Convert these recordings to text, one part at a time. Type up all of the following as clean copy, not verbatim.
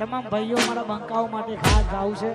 તમામ ભાઈઓ મારા બંકાઓ માટે ખાસ ગાવું છે.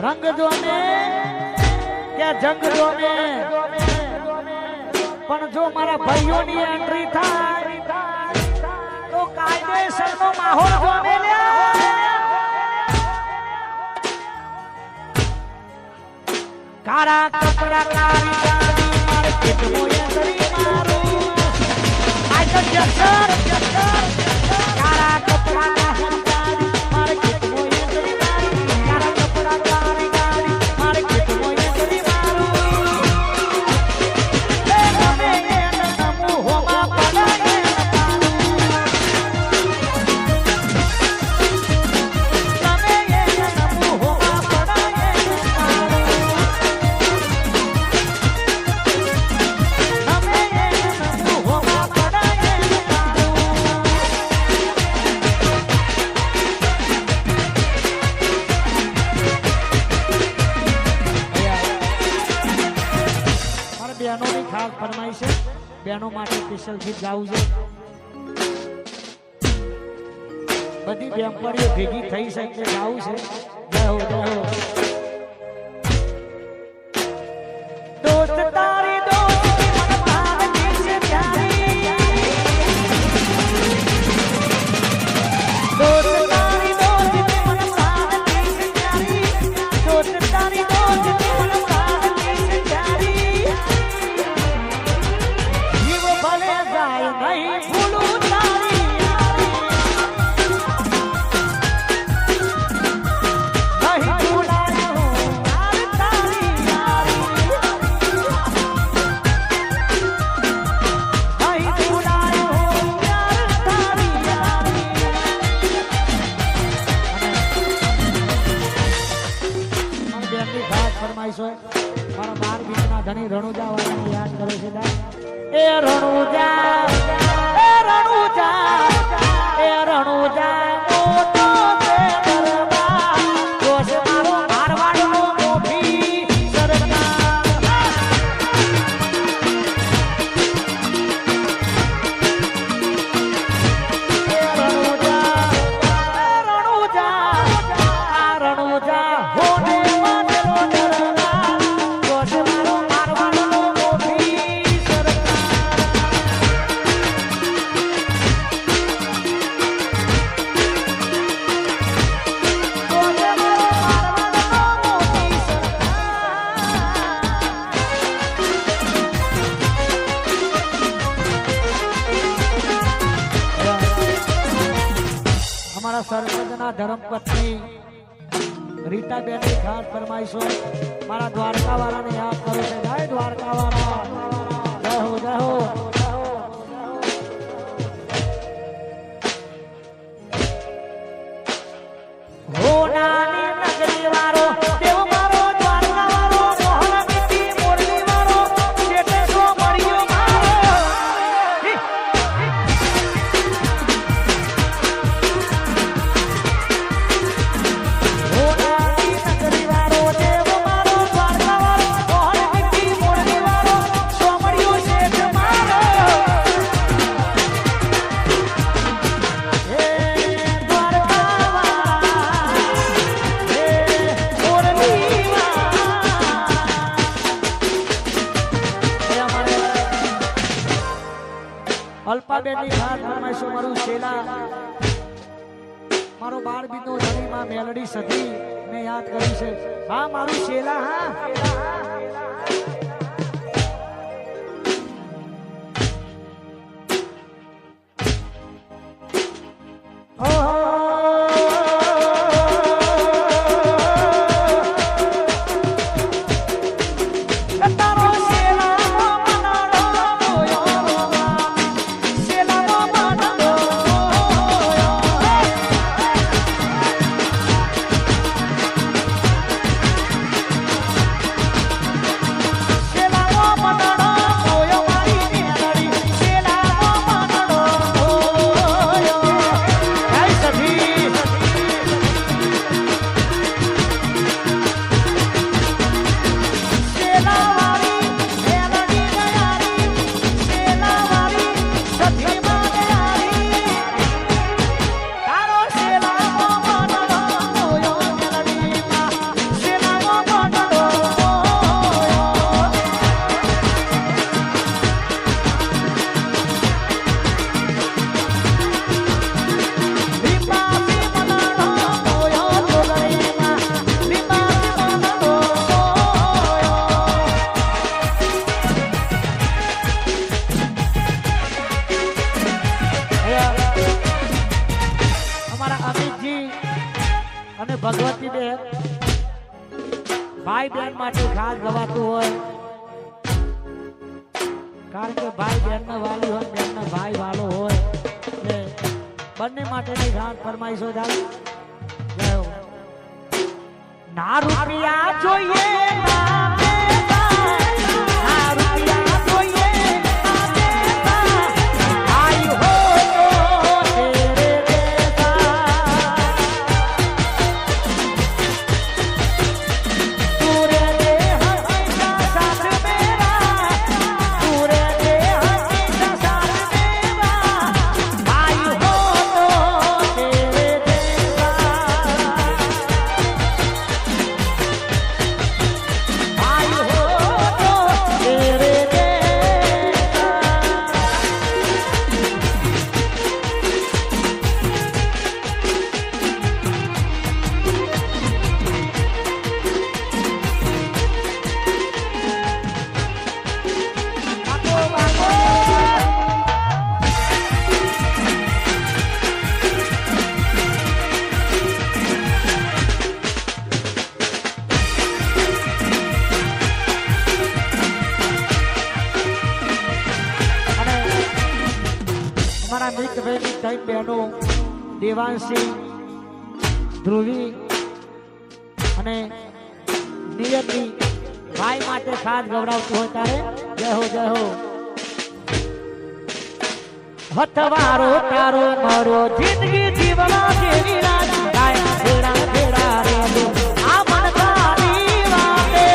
રંગ જોને કે જંગ જોને, પણ જો મારા ભાઈઓની એન્ટ્રી થાય તો કાયદેસરનો માહોલ જોને કાળા કપડા કાળી ગાડી માર્કેટમાં એન્ટ્રી મારું આઈ તો જસર કાળા કપડા કાળી ગાડી માર્કેટમાં એન્ટ્રી મારું કાળા કપડા કાળી ગાડી માર્કેટમાં એન્ટ્રી મારું એ ગમે એને નમો હોમાં પડાય બહેનોની ખાસ ફરમાઈશ છે. બહેનો માટે સ્પેશિયલ ગીત ગાવું છે. બધી બેનપણીઓ ભેગી થઈ શકે ગાવું છે. જય હો જય હો. દોસ્ત તારી દોસ્તી મન ભાવતી છે પ્યારી, દોસ્ત તારી દોસ્તી મન ભાવતી છે પ્યારી, દોસ્ત તારી દોસ્તી મન ભાવતી છે પ્યારી. ભલે જાય નહીં ભૂલું તારી નહીં ભૂલાયો યાર તારી યારી, નહીં ભૂલાયો યાર તારી યારી. મારી બેનની ખાસ ફરમાઈશ હોય. મારા 12 બીજના ધણી રણુજા વાળાને યાદ કરે છે. એ રણુજા એ રણુજા એ રણુજા મોટો છે દરબાર, જોશ મારો મારવાડનો મોભી સરદાર. એ રણુજા આ રણુજા હોને મારો દરબાર, જોશ મારો મારવાડનો મોભી સરદાર. અમારા સરપંચના ધર્મપત્ની રીટાબેનની ખાસ ફરમાઈશો. મારા દ્વારકા વાળાને યાદ કરો છે. જય દ્વારકા વાળા, જય હો જય હો. હોનાની નગરી વાળો દેવ મારો દ્વારકા વાળો, મોહન મીઠી મોરલી વાળો જેટે સો મળ્યો મારો. હોનાની નગરી વાળો દેવ મારો દ્વારકા વાળો, મોહન મીઠી મોરલી વાળો સો મળ્યો શેઠ મારો. અલ્પાબેનની ખાસ ફરમાઈશો. મારું શેલા મારો 12 બીનો ધણીમાં મેલડી સધી ને યાદ કર્યું છે. હા મારું શેલા હા. ભાઈ બહેન માટે ખાસ ગવાતું હોય, કારણ કે ભાઈ બહેન ના વાલી હોય, બહેન ના ભાઈ વાલો હોય, એટલે બંને માટેની ખાસ ફરમાઈશો થાય. ના રૂપિયા જોઈએ ના પૈસા, ના રૂપિયા જોઈએ ના પૈસા, ભાઈ હો તો તેરે જैसा, तू रे हमेशा साथ मेरा, तू रे हमेशा साथ मेरा, भाई हो तो तेरे जैसा, भाई हो तो तेरे जैसा. Bago, bago. અને અમારા મિત્રભાઈની ત્રણ બહેનો દેવાંશી, ધ્રુવી અને નિયતિ ભાઈ માટે ખાસ ગવડાવતું હોય ત્યારે જય હો જય હો. હથવારો તારો મારો જિંદગી જીવવા જેવી રાત, ગાય ભેડા ભેડા રે આ મન તારી વાતે,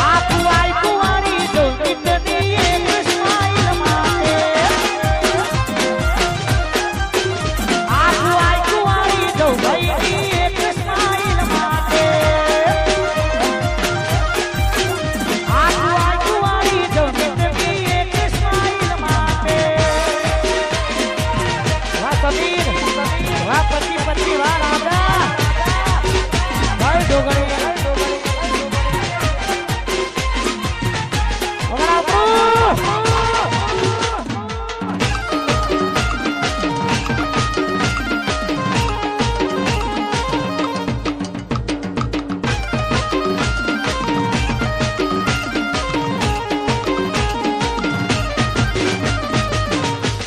આ કુવારી જો કિતની એક સ્માઈલ માતે, આ કુવારી જો ભાઈ એક સ્માઈલ માતે, આ કુવારી જો કિતની એક સ્માઈલ માતે. વાહ કબીર, વાહ પતિ પતિ, વાહ રાજા, ભાઈ ડોગરી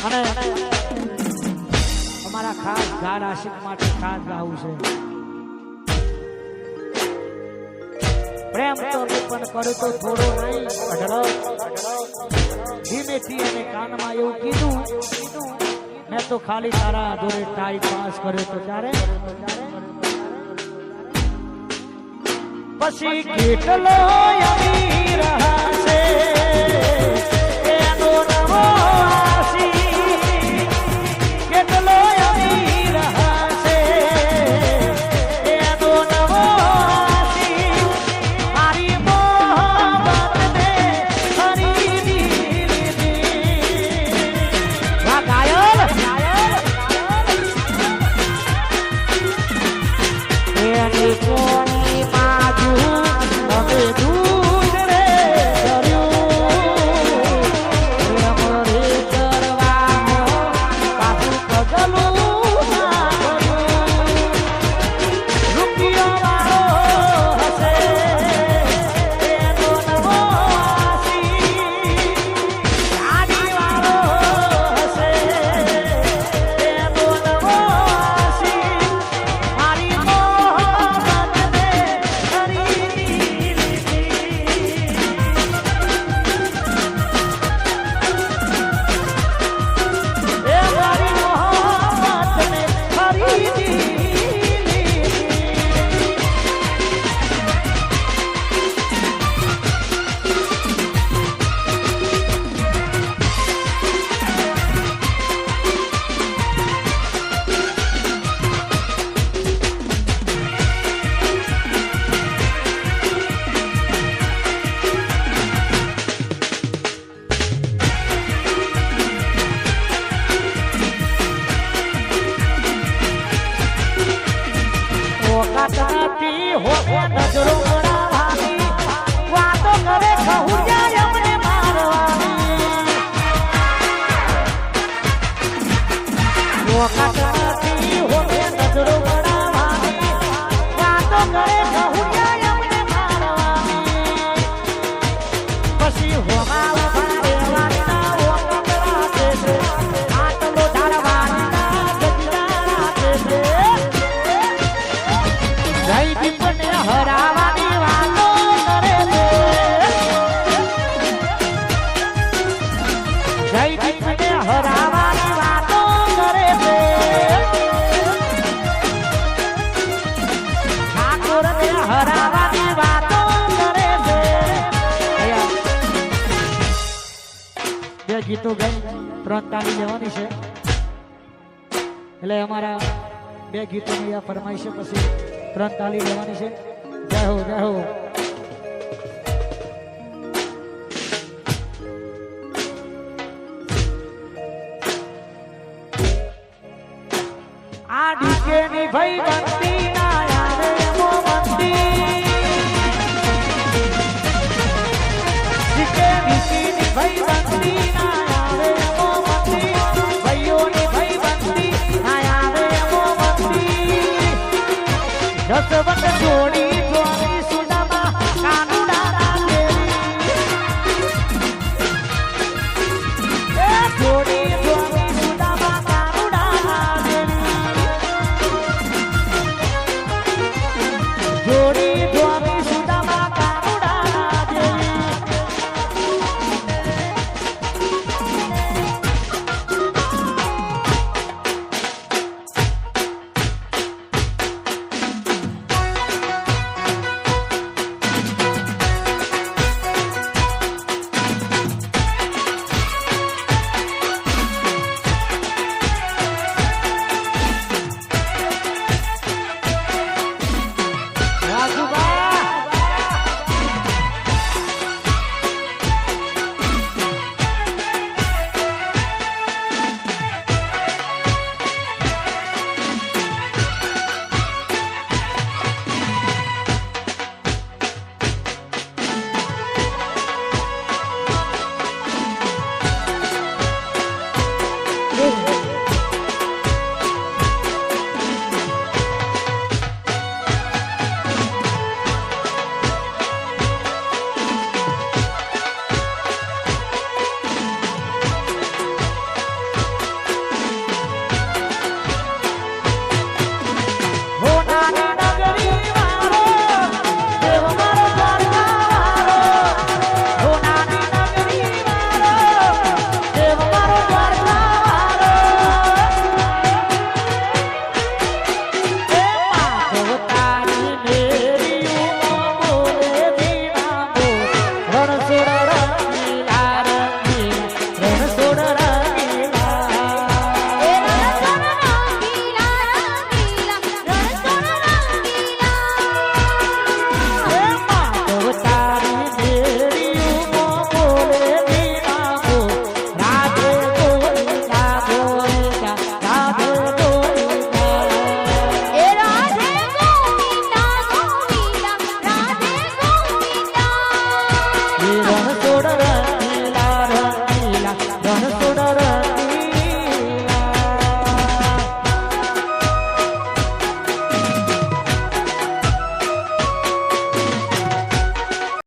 અને અમારા ખાસ ગાર આશિક માટે ખાસ ગાવું છે. પ્રેમ તો નિપન કરું તો થોડો નહીં અઢળક, ધીમેથી અને કાનમાં એવું કીધું, મેં તો ખાલી તારા દોરે ટાઈમ પાસ કર્યો તો ત્યારે પછી કેટલો અમીર હશે એનો નવો આશી, કેટલો અમીર હશે એનો નવો આશી, મારી મોહબ્બતને ખરીદી લીધી. વાહ ગાયલ એની કોની બાજુ હવે દૂધ પછી હોમા ઉભા રહેવાના ઓટક રાખે છે આટલો ઢાળવાના ગજરા રાખે છે જયદીપને હરાવાની વાતો કરે છે જયદીપને હરાવાની વાતો કરે છે ઠાકોરને હરાવાની વાતો કરે છે બે ગીતો ગાઈ 3 તાળી લેવાની છે એટલે અમારા બે ગીતોની આ ફરમાઈશ છે પછી 3 તાળી લેવાની છે જય હો જય હો આ ડીકે ની ભાઈ બંધી